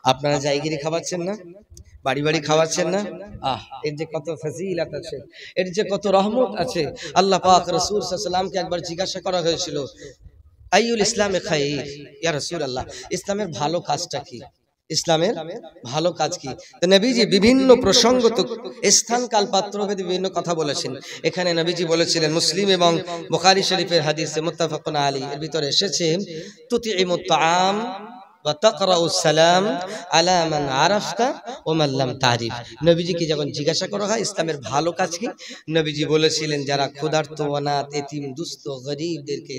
আপনারা জায়গিরি খাওয়াচ্ছেন না, বাড়ি বাড়ি খাওয়াচ্ছেন না। এর যে কত ফজিলত আছে, এর যে কত রহমত আছে। আল্লাহ পাক রাসূল সাল্লাল্লাহু আলাইহি ওয়াসাল্লামকে একবার জিজ্ঞাসা করা হয়েছিল, আইয়ুল ইসলামে খায়র, ইয়া রাসূলুল্লাহ, ইসলামের ভালো কাজটা কি, ইসলামের ভালো কাজ কি? তো নবীজি বিভিন্ন প্রসঙ্গত স্থান কাল পাত্রভেদে বিভিন্ন কথা বলেছেন। এখানে নবীজি বলেছিলেন, মুসলিম এবং বুখারী শরীফের হাদিসে মুত্তাফাকুন আলাইহি এর ভিতরে এসেছে, তুতিমুত তাআম ওয়া তাকরাউস সালাম আলা মান আরাফতা ওয়া মান লাম তারিফ। নবীজিকে যখন জিজ্ঞাসা করা হয় ইসলামের ভালো কাজ কি, নবীজি বলেছিলেন, যারা ক্ষুধার্ত, অনাথ, এতিম, দুস্থ, গরীবদেরকে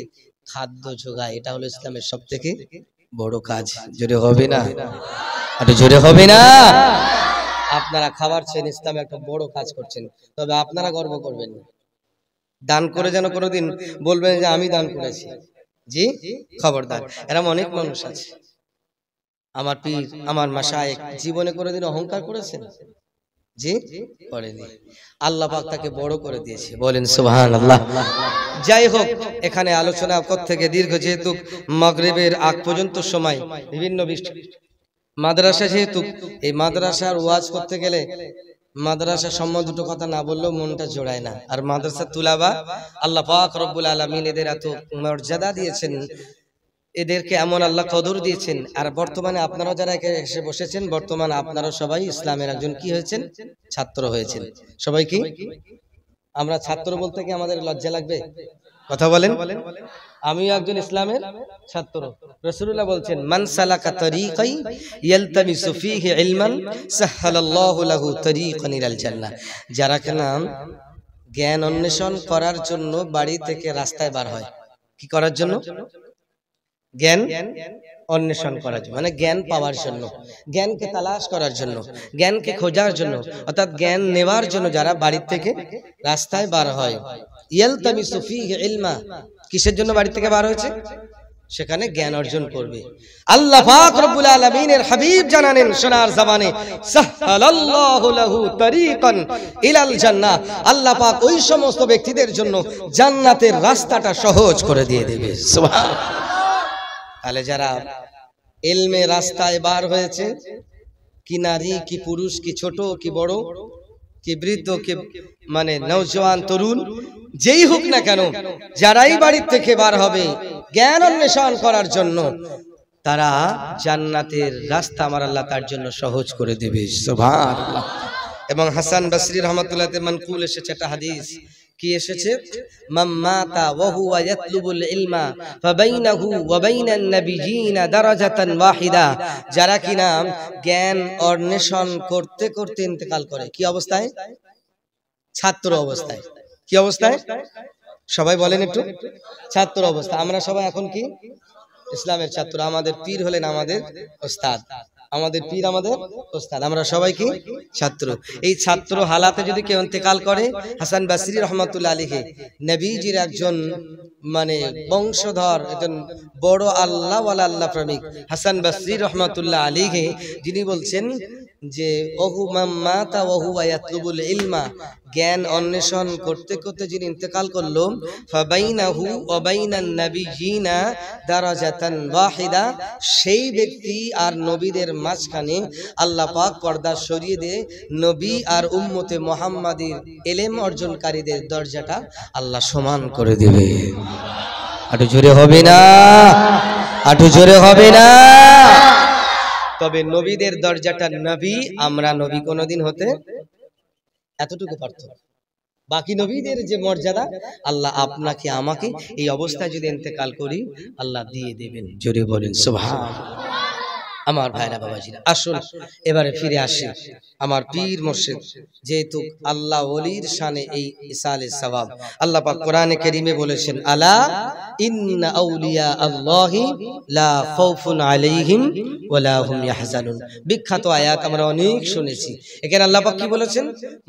খাদ্য যোগায়, এটা হলো ইসলামের সবথেকে বড় কাজ। জোরে হবে না? আরে জোরে হবে না? আপনারা খাওয়াচ্ছেন, ইসলামে একটা বড় কাজ করছেন, তবে আপনারা গর্ব করবেন না। দান করে যেন কোনোদিন বলবেন যে আমি দান করেছি। জি খবরদার, এরকম অনেক মানুষ আছে। আমার পীর, আমার মাশায়েখ জীবনে কোনোদিন অহংকার করেছেন? জি করেনি। আল্লাহ পাক তাকে বড় করে দিয়েছে, বলেন সুবহানাল্লাহ। যাই হোক, এখানে আলোচনা থেকে দীর্ঘ, যেহেতু মাগরিবের আগ পর্যন্ত সময়, বিভিন্ন মাদ্রাসা, যেহেতু এই মাদ্রাসার ওয়াজ করতে গেলে মাদ্রাসা সম্বন্ধে দুটো কথা না বললেও মনটা জোড়ায় না। আর মাদ্রাসা তুলাবা, আল্লাহ পাক রব্বুল আলামিন এদের এত মর্যাদা দিয়েছেন, এদেরকে এমন আল্লাহ কদর দিয়েছেন। আর বর্তমানে আপনারা যারা এসে বসেছেন, বর্তমানে আপনারা সবাই ইসলামের একজন কি হয়েছেন? ছাত্র হয়েছেন। সবাই কি? আমরা ছাত্র বলতে কি আমাদের লজ্জা লাগবে? কথা বলেন। আমি একজন ইসলামের ছাত্র। রাসূলুল্লাহ বলছেন, মান সালাকা তরিকাই ইয়ালতামিসু ফীহি ইলমান সাহালাল্লাহু লাহু তরিকান ইলাল জান্নাহ। যারা কিনা জ্ঞান অন্বেষণ করার জন্য বাড়ি থেকে রাস্তায় বার হয়, কি করার জন্য? জ্ঞান অন্বেষণ করার জন্য, মানে জ্ঞান পাওয়ার জন্য, জ্ঞানকে তালাশ করার জন্য, জ্ঞানকে খোঁজার জন্য, অর্থাৎ জ্ঞান নেওয়ার জন্য যারা বাড়ি থেকে রাস্তায় বার হয়, ইয়ালতামিসু ফীহি ইলমা, কিসের জন্য বাড়ি থেকে বার হয়েছে? সেখানে জ্ঞান অর্জন করবে। আল্লাহ পাক রব্বুল আলামিনের হাবিব জানালেন সোনার জবানে, সাহালাল্লাহু লাহু তরিকান ইলাল জান্নাহ, আল্লাহ পাক ওই সমস্ত ব্যক্তিদের জন্য জান্নাতের রাস্তাটা সহজ করে দিয়ে দেবে। সুবহানাল্লাহ। তাহলে যারা ইলমে রাস্তায় বার হয়েছে, কি নারী, কি পুরুষ, কি ছোট, কি বড়, কি বৃদ্ধ, কি মানে নওজওয়ান, তরুণ, যেই হোক না কেন, যারাই বাড়ি থেকে বার হবে জ্ঞান অন্বেষণ করার জন্য, তারা জান্নাতের রাস্তা আমার আল্লাহ তার জন্য সহজ করে দেবে। সুবহানাল্লাহ। এবং হাসান বসরি রাহমাতুল্লাহ আলাইহি মানকুল এসেছে একটা হাদিস, কি এসেছে? মাম্মাতা ওয়া হুয়া ইয়াতলুবুল ইলমা ফাবাইনাহু ওয়া বাইনান নাবিয়িনা দারাজাতান ওয়াহিদা। যারা কিনা জ্ঞান অন্বেষণ করতে করতে ইন্তেকাল করে, কি অবস্থায়? ছাত্র অবস্থায়। কি অবস্থায়? সবাই বলেন একটু। ছাত্র অবস্থা। আমরা সবাই এখন কি? ইসলামের ছাত্র। আমাদের পীর হলেন আমাদের ওস্তাদ, আমাদের পীর আমাদের ওস্তাদ, আমরা সবাই কি? ছাত্র। এই ছাত্র হালাতে যদি কেউ ইন্তেকাল করে, হাসান বসরি রাহমাতুল্লাহ আলাইহি নবীজির একজন মানে বংশধর, একজন বড় আল্লাহ ওয়ালা আল্লাহ প্রেমিক হাসান বসরি রাহমাতুল্লাহ আলাইহি, যিনি বলছেন যে ওহু মাম্মাতা ওয়া হুয়া ইয়াতলুবুল ইলমা, জ্ঞান অন্বেষণ করতে করতে যিনি ইন্তেকাল করলো, ফাবাইনাহু ওয়া বাইনান নাবিয়িনা দারাজাতান ওয়াহিদা, সেই ব্যক্তি আর নবীদের মাঝখানে আল্লাহ পাক পর্দা সরিয়ে দিয়ে নবী আর উম্মতে মুহাম্মাদীর ইলম অর্জনকারীদের দরজাটা আল্লাহ সমান করে দেবে। আটু জোরে হবে না? আটু জোরে হবে না? তবে নবীদের দরজাটা নবী, আমরা নবী কোনদিন হতে, এতটুকু পার্থক্য। বাকি নবীদের যে মর্যাদা আল্লাহ আপনাকে আমাকে এই অবস্থায় যদি ইন্তেকাল করি আল্লাহ দিয়ে দেবেন। জোরে বলেন সুবহানাল্লাহ। আমার ভাইরা বাবাজিরা, আসুন এবারে ফিরে আসি আমার পীর মুর্শিদ, যেহেতু আল্লাহ ওলির শানে এই ইসালে সওয়াব। আল্লাহ পাক কোরআনে কারীমে বলেছেন, আলা ইন্না আউলিয়া আল্লাহি লা খাউফুন আলাইহিম ওয়া লা হুম ইয়াহজানুন। বিখ্যাত আয়াত আমরা অনেক শুনেছি। এখানে আল্লাহ পাক কি বলেছেন?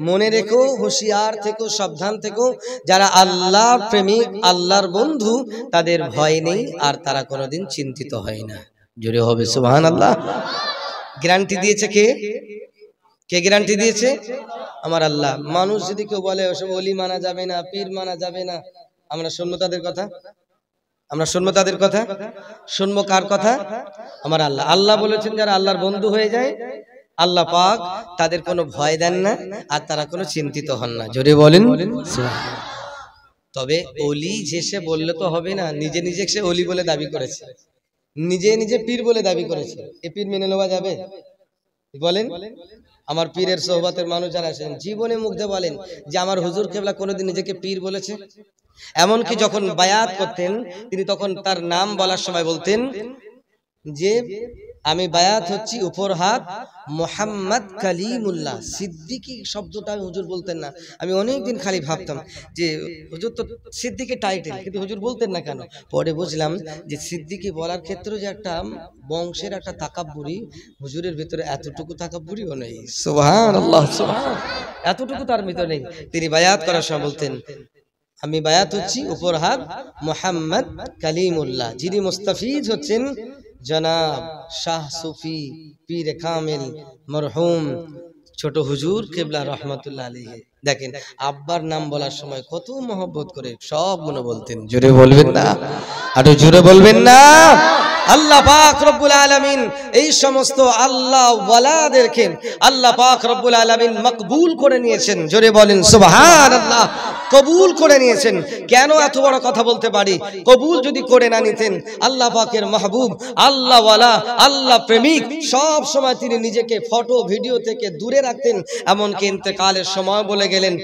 মনে রেখো, হুঁশিয়ার থেকো, সাবধান থেকো, যারা আল্লাহর প্রেমিক, আল্লাহর বন্ধু, তাদের ভয় নেই আর তারা কোনোদিন চিন্তিত হয় না। জোরে হবে সুবহানাল্লাহ। গ্যারান্টি দিয়েছে কে? কে গ্যারান্টি দিয়েছে? আমার আল্লাহ। মানুষ যদি কেউ বলে ওসব ওলি মানা যাবে না, পীর মানা যাবে না, আমরা শুনবো তাদের কথা? আমরা শুনবো তাদের কথা, শুনবো কার কথা? আমার আল্লাহ। আল্লাহ বলেছেন যারা আল্লাহর বন্ধু হয়ে যায় আল্লাহ পাক তাদের কোনো ভয় দেন না আর তারা কোনো চিন্তিত হন না। জোরে বলেন। তবে অলি যে সে বললে তো হবে না, নিজে নিজে সে অলি বলে দাবি করেছে, নিজে নিজে পীর বলে দাবি করেছে, এ পীর মেনে নেওয়া যাবে? বলেন। আমার পীরের সোহবতের মানুষ যারা আছেন জীবনে মুগ্ধে বলেন যে আমার হুজুর কেবলা কোনোদিন নিজেকে পীর বলেছে? এমনকি যখন বায়াত করতেন তিনি তখন তার নাম বলার সময় বলতেন যে আমি বায়াত হচ্ছি উপর হাত মোহাম্মদ কালিমুল্লাহ। সিদ্দিকী শব্দটা হুজুর বলতেন না। আমি অনেকদিন খালি ভাবতাম যে হুজুর তো সিদ্দিকী টাইটেল, কিন্তু হুজুর বলতেন না কেন? পরে বুঝলাম যে সিদ্দিকী বলার ক্ষেত্রে যে একটা বংশের একটা তাকাব্বুরি, হুজুরের ভিতরে এতটুকু তাকাব্বুরিও নেই। সুবহানাল্লাহ, সুবহান, এতটুকু তার ভিতরে নেই। তিনি বায়াত করার সময় বলতেন আমি বায়াত হচ্ছি উপর হাত মোহাম্মদ কালিমুল্লাহ, যিনি মুস্তাফিজ হচ্ছেন জনাব শাহ সুফি পীর কামিল মরহুম ছোট হুজুর কেবলা রহমতুল্লাহ আলাইহি। দেখেন আব্বার নাম বলার সময় কত মহব্বত করে সব মনে বলতেন। জোরে বলবেন না? আরো জোরে বলবেন না? আল্লাহ পাক রব্বুল আলামিন এই সমস্ত আল্লাহ ওয়ালাদেরকে আল্লাহ পাক রব্বুল আলামিন মকবুল করে নিয়েছেন। জোরে বলেন সুবহানাল্লাহ। কবুল করে নিয়েছেন। কেন এত বড় কথা বলতে পারি? কবুল যদি করে না নিতেন আল্লাহ পাকের মাহবুব, আল্লাহ ওয়ালা, আল্লাহ প্রেমিক সব সময় তিনি নিজেকে ফটো ভিডিও থেকে দূরে রাখতেন। এমনকি ইন্তেকালের সময় বলে গেলেন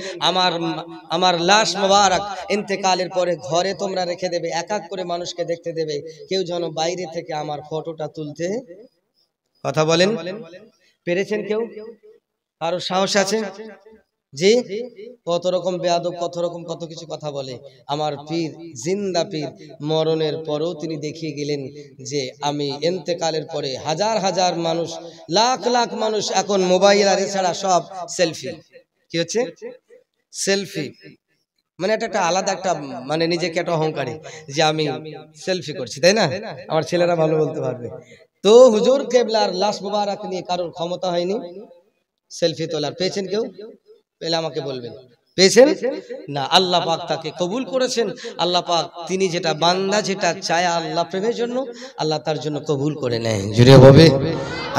আমার লাশ মোবারক ইন্তেকালের পরে ঘরে তোমরা রেখে দেবে, এক এক করে মানুষকে দেখতে দেবে, কেউ যেন বাইরে থেকে আমার ফটোটা তুলতে। কথা বলেন, পেরেছেন কেউ? আরো সাহস আছে? জি, কত রকম বেয়াদব, কত রকম কত কিছু কথা বলে। আমার পীর জিন্দা পীর মরণের পরেও তিনি দেখিয়ে গেলেন যে আমি ইন্তেকালের পরে হাজার হাজার মানুষ, লাখ লাখ মানুষ এখন মোবাইল আর এছাড়া সব সেলফি। কি হচ্ছে? সেলফি। মানে এটা একটা আলাদা একটা মানে নিজেকে একটা অহংকারী যে আমি সেলফি করছি, তাই না? আমার ছেলেরা ভালো বলতে পারবে। তো হুজুর কেবলার লাশ মুবারক নিয়ে কারোর ক্ষমতা হয়নি সেলফি তোলার। পেয়েছেন কেউ? পেলে আমাকে বলবেন। পেয়েছেন না? আল্লাহ পাক তাকে কবুল করেছেন। আল্লাহ পাক তিনি যেটা বান্দা যেটা চায় আল্লাহ প্রেমের জন্য আল্লাহ তার জন্য কবুল করে নেয়। জোরে হবে?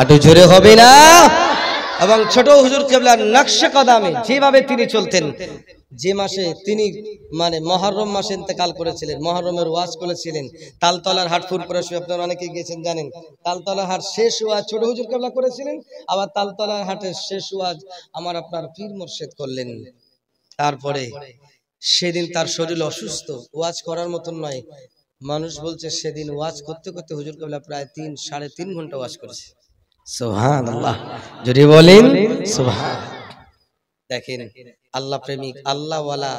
আরো জোরে হবে না? এবং ছোট হুজুর কেবলার নকশে কদমে যেভাবে তিনি চলতেন, যে মাসে তিনি মানে মহরম মাসে ইন্তেকাল করেছিলেন, মহরমের ওয়াজ করেছিলেন, তালতলার হাট ফুরপুরা, আপনারা অনেকে গিয়েছেন জানেন, তালতলার হাট শেষ ওয়াজ ছোট হুজুর কেবলা করেছিলেন, আবার তালতলার হাটের শেষ ওয়াজ আমার আপনার পীর মুর্শিদ করলেন। তারপরে সেদিন তার শরীর অসুস্থ, ওয়াজ করার মতন নয়। মানুষ বলছে সেদিন ওয়াজ করতে করতে হুজুর কেবলা প্রায় 3-3.5 ঘন্টা ওয়াজ করেছে। সুবহানাল্লাহ, যদি বলেন সুবহান। দেখেন আল্লাহ প্রেমিক আল্লাহ ওয়ালা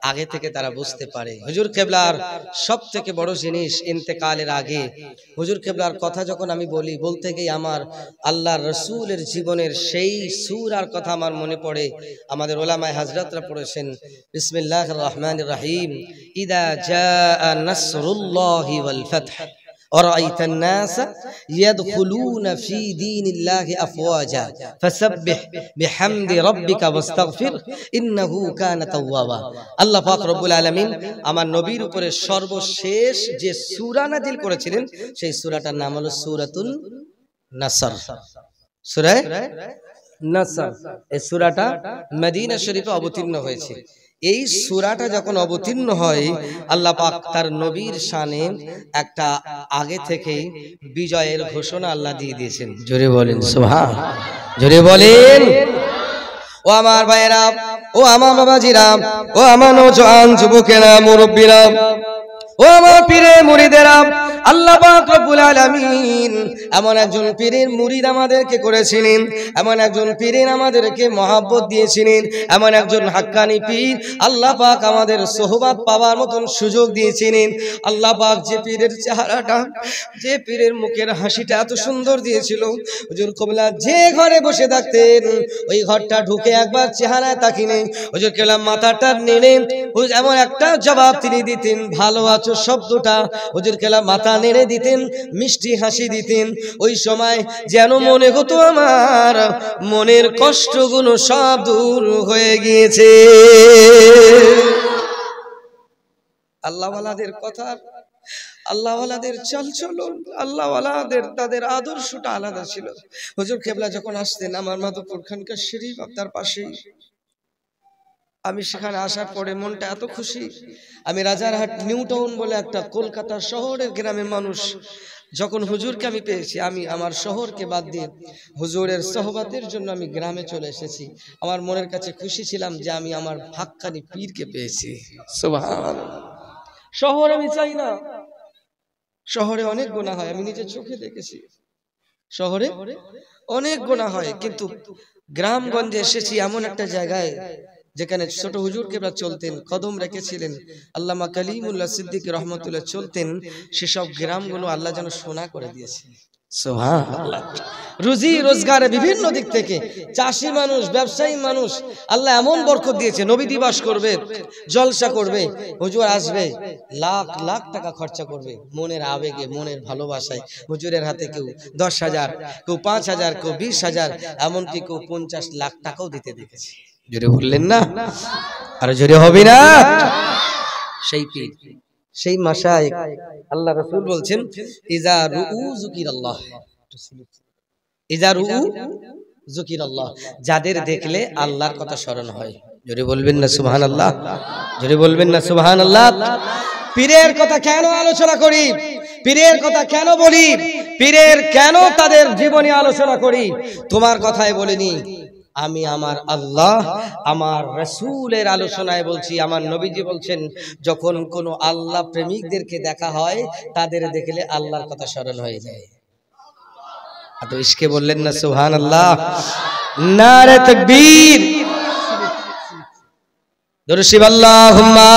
আগে থেকে তারা বুঝতে পারে। হুজুর কেবলার সব থেকে বড় জিনিস ইন্তেকালের আগে হুজুর কেবলার কথা যখন আমি বলি, বলতে গিয়ে আমার আল্লাহর রাসূলের জীবনের সেই সূরার কথা আমার মনে পড়ে। আমাদের ওলামায়ে হযরতরা পড়েছেন বিসমিল্লাহির রহমানির রহিম, ইদা জাআ নাসরুল্লাহি ওয়াল ফাতহ ورأيت الناس يدخلون في دين الله أفواجا فسبح بحمد ربك واستغفر إنه كان توابا। আল্লাহ পাক রব্বুল আলামিন আমার নবীর উপরে সর্বশেষ যে সূরা নাযিল করেছিলেন সেই সূরাটার নাম হলো সূরাতুন নাসর। সূরা নাসর, এই সূরাটা মদিনা শরীফে অবতীর্ণ হয়েছে। এই সূরাটা যখন অবতীর্ণ হয় আল্লাহ পাক তার নবীর শানে একটা আগে থেকেই বিজয়ের ঘোষণা আল্লাহ দিয়ে দিয়েছেন। জোরে বলেন সুবহান, জোরে বলেন। ও আমার ভাইয়েরা, ও আমার বাবাজিরা, ও আমার নওজোয়ান যুবকেরা, মুরব্বীরা, ও আমার পীরে মুরিদেরা, আল্লাহ পাক রব্বুল আলামিন এমন একজন পীরের মুরিদ আমাদেরকে করেছিলেন, এমন একজন পীরের আমাদেরকে মহব্বত দিয়েছিলেন, এমন একজন হাক্কানি পীর আল্লাহ পাক আমাদের সোহবত পাওয়ার মতন সুযোগ দিয়েছিলেন। আল্লাহ পাক যে পীরের চেহারাটা, যে পীরের মুখের হাসিটা এত সুন্দর দিয়েছিল, হুজুর কেবলা যে ঘরে বসে থাকতেন ওই ঘরটা ঢুকে একবার চেহারায় তাকিয়ে হুজুর কেবলা মাথাটা নেড়ে এমন একটা জবাব তিনি দিতেন, ভালো আছো শব্দটা হুজুর কেবলা মাথা নেড়ে দিতেন, মিষ্টি হাসি দিতেন। ওই সময় যেন মনে হতো আমার মনের কষ্টগুলো সব দূর হয়ে গিয়েছে। আল্লাহওয়ালাদের কথা আল্লাহওয়ালাদের চালচলন, আল্লাহওয়ালাদের তাদের আদর্শটা আলাদা ছিল। হুজুর কেবলা যখন আসতেন আমার মাধবপুর খানকার শরীফ তার পাশেই, আমি সেখানে আসার পরে মনটা এত খুশি। আমি রাজারহাট নিউ টাউন বলে একটা কলকাতা শহরের গ্রামের মানুষ, যখন হুজুরকে আমি পেয়েছি, আমি আমার শহরকে বাদ দিয়ে হুজুরের সোহবতের জন্য আমি গ্রামে চলে এসেছি। আমার মনের কাছে খুশি ছিলাম যে আমি আমার হাক্কানি পীরকে পেয়েছি। সুবহানাল্লাহ। শহর আমি চাই না, শহরে অনেক গুনাহ হয়, আমি নিজের চোখে দেখেছি শহরে অনেক গুনাহ হয়, কিন্তু গ্রামগঞ্জে এসেছি এমন একটা জায়গায় যেখানে ছোট হুজুর কেবলা চলতেন, কদম রেখেছিলেন, আল্লামা কালিমুল্লাহ সিদ্দিকী রহমতুল্লাহ চলতেন, সেসব গ্রামগুলো আল্লাহ যেন সোনা করে দিয়েছে। সুবহানাল্লাহ। রুজি রোজগারে বিভিন্ন দিক থেকে চাষি মানুষ, ব্যবসায়ী মানুষ, আল্লাহ এমন বরকত দিয়েছে। নবী দিবস করবে, জলসা করবে, হুজুর আসবে, লাখ লাখ টাকা খরচা করবে, মনের আবেগে, মনের ভালোবাসায়। হুজুরের হাতে কেউ 10,000, কেউ 5,000, কেউ 20,000, এমনকি কেউ 50 লাখ টাকাও দিতে দেখেছে। জোরে বললেন না? আরো জোরে হবে না? সেই পীর, সেই মাশায়েখ, আল্লাহ রাসূল বলছেন ইজা রুউ যুকিরাল্লাহ, ইজা রুউ যুকিরাল্লাহ, যাদের দেখলে আল্লাহর কথা স্মরণ হয়। জোরে বলবেন না সুবহানাল্লাহ? জোরে বলবেন না সুবহানাল্লাহ? পীরের কথা কেন আলোচনা করি, পীরের কথা কেন বলি, পীরের কেন তাদের জীবনী আলোচনা করি? তোমার কথাই বলিনি, আমি আমার আল্লাহ, আমার রাসূলের আলোচনায় বলছি। আমার নবীজি বলছেন, যখন কোনো আল্লাহ প্রেমিকদেরকে দেখা হয়, তাদের দেখলে আল্লাহর কথা স্মরণ হয়ে যায়। তো ইশকে বললেন না সুবহানাল্লাহ? নারে তাকবীর, দরুদ শিব আল্লাহুম্মা